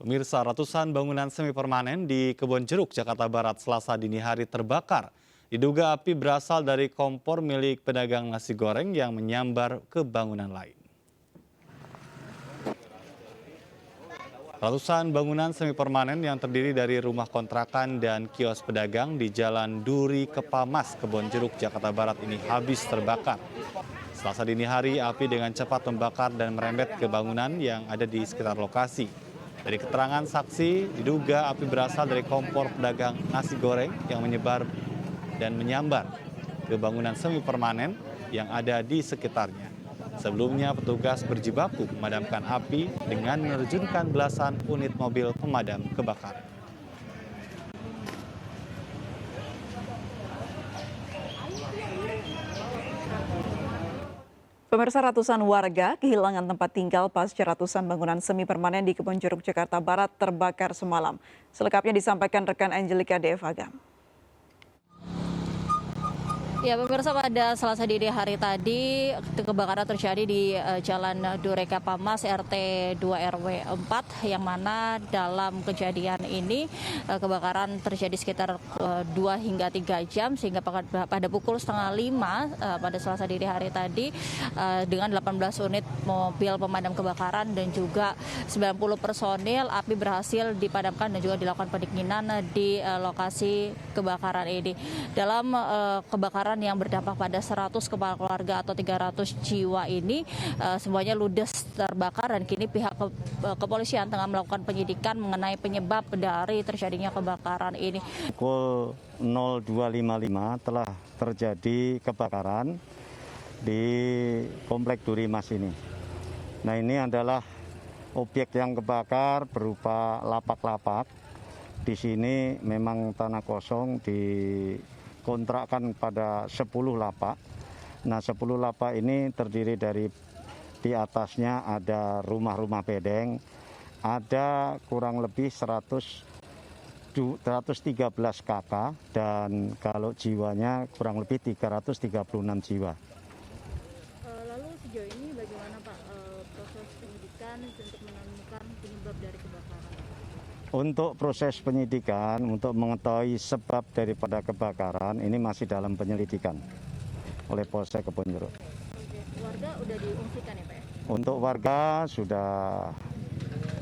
Pemirsa, ratusan bangunan semi permanen di Kebon Jeruk, Jakarta Barat, Selasa dini hari terbakar. Diduga api berasal dari kompor milik pedagang nasi goreng yang menyambar ke bangunan lain. Ratusan bangunan semi permanen yang terdiri dari rumah kontrakan dan kios pedagang di Jalan Duri Kepamas, Kebon Jeruk, Jakarta Barat ini habis terbakar. Selasa dini hari, api dengan cepat membakar dan merembet ke bangunan yang ada di sekitar lokasi. Dari keterangan saksi, diduga api berasal dari kompor pedagang nasi goreng yang menyebar dan menyambar ke bangunan semi permanen yang ada di sekitarnya. Sebelumnya, petugas berjibaku memadamkan api dengan menerjunkan belasan unit mobil pemadam kebakaran. Pemirsa, ratusan warga kehilangan tempat tinggal pasca ratusan bangunan semi permanen di Kebon Jeruk, Jakarta Barat terbakar semalam. Selengkapnya disampaikan rekan Angelika Devagam. Ya, pemirsa, pada Selasa dini hari tadi kebakaran terjadi di Jalan Duri Kepamas RT 2 RW 4 yang mana dalam kejadian ini kebakaran terjadi sekitar 2 hingga 3 jam sehingga pada pukul setengah 5 pada Selasa dini hari tadi dengan 18 unit mobil pemadam kebakaran dan juga 90 personil api berhasil dipadamkan dan juga dilakukan pendinginan di lokasi kebakaran ini. Dalam kebakaran yang berdampak pada 100 kepala keluarga atau 300 jiwa ini semuanya ludes terbakar dan kini pihak kepolisian tengah melakukan penyidikan mengenai penyebab dari terjadinya kebakaran ini. Pukul 02.55 telah terjadi kebakaran di Komplek Duri Mas ini. Nah, ini adalah objek yang kebakar berupa lapak-lapak. Di sini memang tanah kosong dikontrakkan pada 10 lapak. Nah, 10 lapak ini terdiri dari di atasnya ada rumah-rumah bedeng, ada kurang lebih 113 kakak dan kalau jiwanya kurang lebih 336 jiwa. Lalu sejauh ini bagaimana Pak proses penyidikan untuk menemukan penyebab dari kebakaran? Untuk proses penyidikan, untuk mengetahui sebab daripada kebakaran, ini masih dalam penyelidikan oleh Polsek Kebon Jeruk. Warga udah diungsikan ya Pak ya? Untuk warga sudah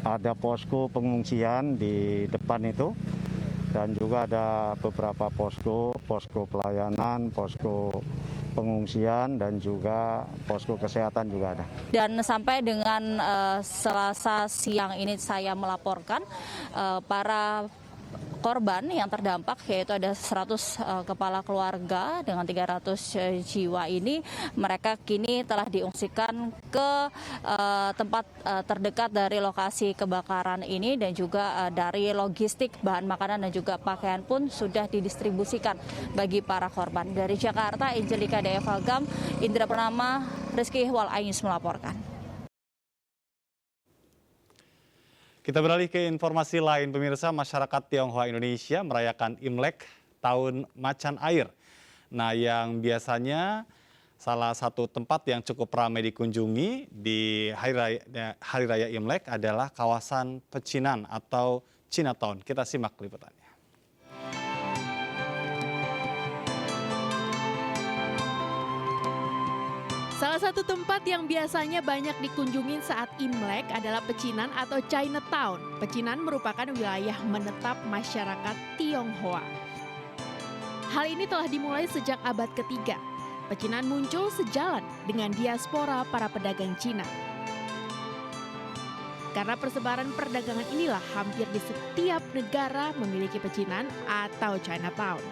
ada posko pengungsian di depan itu, dan juga ada beberapa posko pelayanan, posko pengungsian, dan juga posko kesehatan juga ada. Dan sampai dengan Selasa siang ini saya melaporkan para korban yang terdampak yaitu ada 100 kepala keluarga dengan 300 jiwa ini, mereka kini telah diungsikan ke tempat terdekat dari lokasi kebakaran ini dan juga dari logistik bahan makanan dan juga pakaian pun sudah didistribusikan bagi para korban. Dari Jakarta, Angelika Devagam, Indra Purnama, Rizky Ihwal Ainus melaporkan. Kita beralih ke informasi lain, pemirsa. Masyarakat Tionghoa Indonesia merayakan Imlek Tahun Macan Air. Nah, yang biasanya salah satu tempat yang cukup ramai dikunjungi di Hari Raya Imlek adalah kawasan Pecinan atau Chinatown. Kita simak liputannya. Salah satu tempat yang biasanya banyak dikunjungi saat Imlek adalah Pecinan atau Chinatown. Pecinan merupakan wilayah menetap masyarakat Tionghoa. Hal ini telah dimulai sejak abad ketiga. Pecinan muncul sejalan dengan diaspora para pedagang Cina. Karena persebaran perdagangan inilah hampir di setiap negara memiliki pecinan atau Chinatown.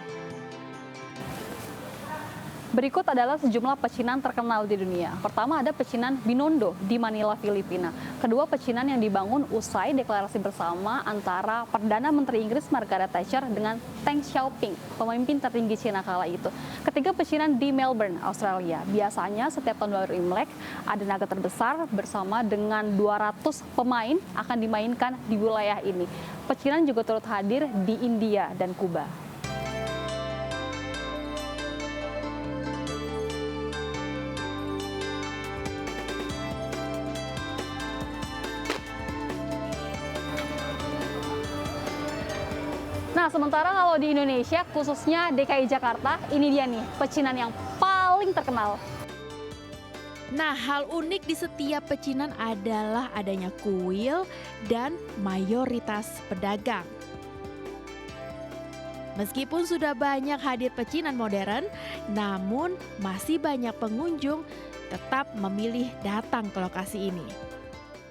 Berikut adalah sejumlah pecinan terkenal di dunia. Pertama ada pecinan Binondo di Manila, Filipina. Kedua, pecinan yang dibangun usai deklarasi bersama antara Perdana Menteri Inggris Margaret Thatcher dengan Deng Xiaoping, pemimpin tertinggi Cina kala itu. Ketiga, pecinan di Melbourne, Australia. Biasanya setiap tahun baru Imlek ada naga terbesar bersama dengan 200 pemain akan dimainkan di wilayah ini. Pecinan juga turut hadir di India dan Kuba. Nah, sementara kalau di Indonesia, khususnya DKI Jakarta, ini dia nih pecinan yang paling terkenal. Nah, hal unik di setiap pecinan adalah adanya kuil dan mayoritas pedagang. Meskipun sudah banyak hadir pecinan modern, namun masih banyak pengunjung tetap memilih datang ke lokasi ini.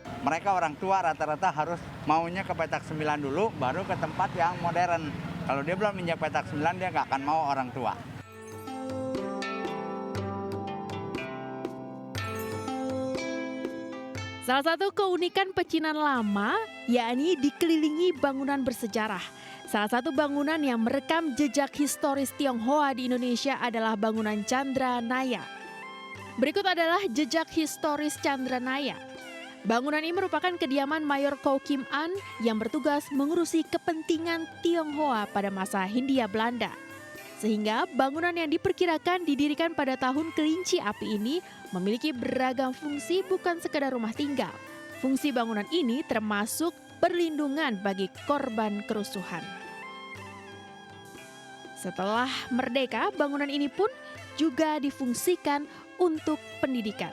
Mereka orang tua rata-rata harus maunya ke petak 9 dulu, baru ke tempat yang modern. Kalau dia belum injak petak 9, dia nggak akan mau orang tua. Salah satu keunikan pecinan lama, yakni dikelilingi bangunan bersejarah. Salah satu bangunan yang merekam jejak historis Tionghoa di Indonesia adalah bangunan Chandranaya. Berikut adalah jejak historis Chandranaya. Bangunan ini merupakan kediaman Mayor Koh Kim An yang bertugas mengurusi kepentingan Tionghoa pada masa Hindia Belanda. Sehingga bangunan yang diperkirakan didirikan pada tahun kelinci api ini memiliki beragam fungsi, bukan sekedar rumah tinggal. Fungsi bangunan ini termasuk perlindungan bagi korban kerusuhan. Setelah merdeka, bangunan ini pun juga difungsikan untuk pendidikan.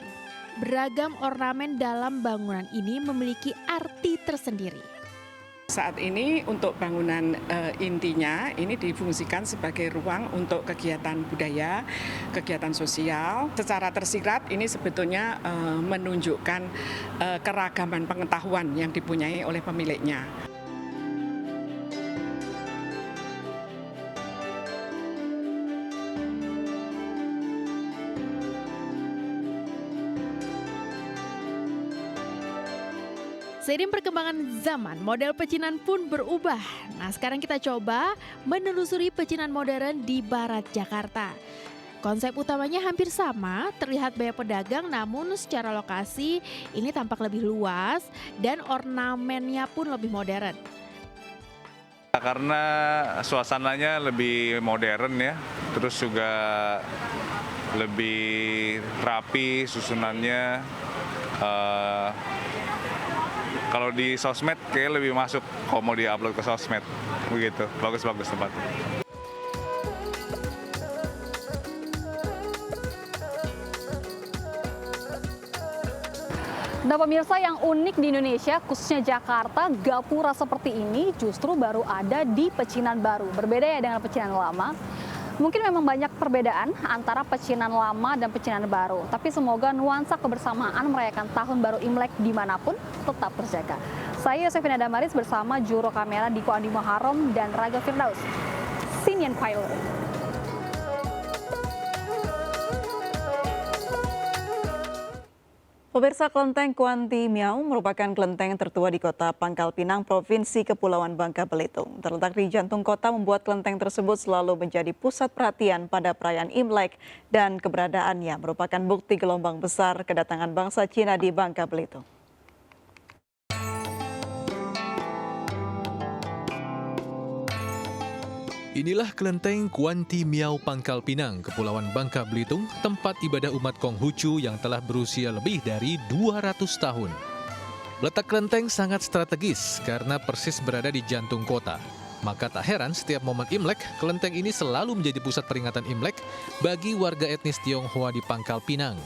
Beragam ornamen dalam bangunan ini memiliki arti tersendiri. Saat ini untuk bangunan intinya ini difungsikan sebagai ruang untuk kegiatan budaya, kegiatan sosial. Secara tersirat ini sebetulnya menunjukkan keragaman pengetahuan yang dipunyai oleh pemiliknya. Seiring perkembangan zaman, model pecinan pun berubah. Nah, sekarang kita coba menelusuri pecinan modern di barat Jakarta. Konsep utamanya hampir sama, terlihat banyak pedagang, namun secara lokasi ini tampak lebih luas dan ornamennya pun lebih modern. Karena suasananya lebih modern ya, terus juga lebih rapi susunannya. Kalau di sosmed kayak lebih masuk kalau mau di-upload ke sosmed, begitu. Bagus-bagus tempatnya. Nah pemirsa, yang unik di Indonesia, khususnya Jakarta, gapura seperti ini justru baru ada di Pecinan Baru. Berbeda ya dengan pecinan lama. Mungkin memang banyak perbedaan antara pecinan lama dan pecinan baru. Tapi semoga nuansa kebersamaan merayakan Tahun Baru Imlek dimanapun tetap terjaga. Saya Yosefina Damaris bersama juru kamera Diko Andi Muharram dan Raga Firdaus. Sinian Pilot. Pemirsa, Kelenteng Kuanti Miau merupakan kelenteng tertua di kota Pangkal Pinang, Provinsi Kepulauan Bangka Belitung. Terletak di jantung kota membuat kelenteng tersebut selalu menjadi pusat perhatian pada perayaan Imlek dan keberadaannya merupakan bukti gelombang besar kedatangan bangsa Cina di Bangka Belitung. Inilah kelenteng Kuanti Miau Pangkal Pinang, Kepulauan Bangka Belitung, tempat ibadah umat Konghucu yang telah berusia lebih dari 200 tahun. Letak kelenteng sangat strategis karena persis berada di jantung kota. Maka tak heran setiap momen Imlek, kelenteng ini selalu menjadi pusat peringatan Imlek bagi warga etnis Tionghoa di Pangkal Pinang.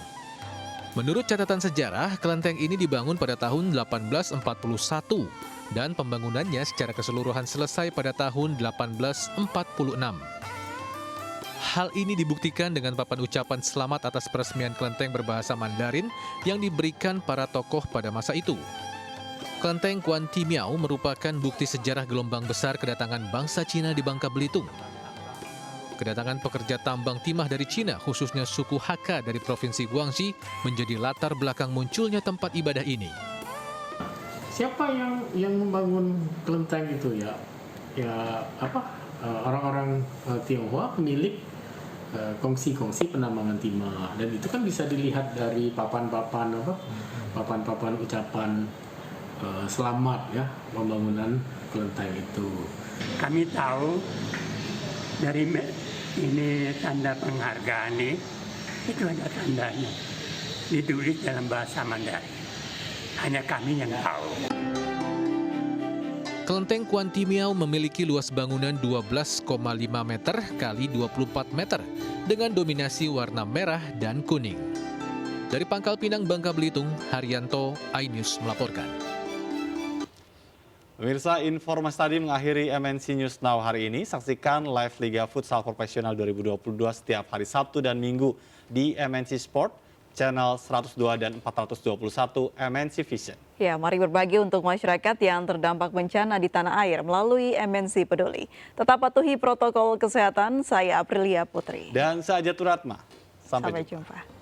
Menurut catatan sejarah, kelenteng ini dibangun pada tahun 1841 dan pembangunannya secara keseluruhan selesai pada tahun 1846. Hal ini dibuktikan dengan papan ucapan selamat atas peresmian kelenteng berbahasa Mandarin yang diberikan para tokoh pada masa itu. Kelenteng Kuanti Miau merupakan bukti sejarah gelombang besar kedatangan bangsa Cina di Bangka Belitung. Kedatangan pekerja tambang timah dari Cina, khususnya suku Hakka dari Provinsi Guangxi, menjadi latar belakang munculnya tempat ibadah ini. Siapa yang membangun kelenteng itu ya? Orang-orang Tionghoa pemilik kongsi-kongsi penambangan timah, dan itu kan bisa dilihat dari papan-papan ucapan selamat ya pembangunan kelenteng itu. Kami tahu dari ini tanda penghargaan itu ada tandanya, ditulis dalam bahasa Mandarin. Hanya kami yang tahu. Kelenteng Kwanti Miao memiliki luas bangunan 12,5 meter kali 24 meter dengan dominasi warna merah dan kuning. Dari Pangkal Pinang, Bangka Belitung, Haryanto, iNews melaporkan. Pemirsa, informasi tadi mengakhiri MNC News Now hari ini. Saksikan live Liga Futsal Profesional 2022 setiap hari Sabtu dan Minggu di MNC Sport, channel 102 dan 421 MNC Vision. Ya, mari berbagi untuk masyarakat yang terdampak bencana di tanah air melalui MNC Peduli. Tetap patuhi protokol kesehatan. Saya Aprilia Putri. Dan saya Jatuh Ratma. Sampai jumpa.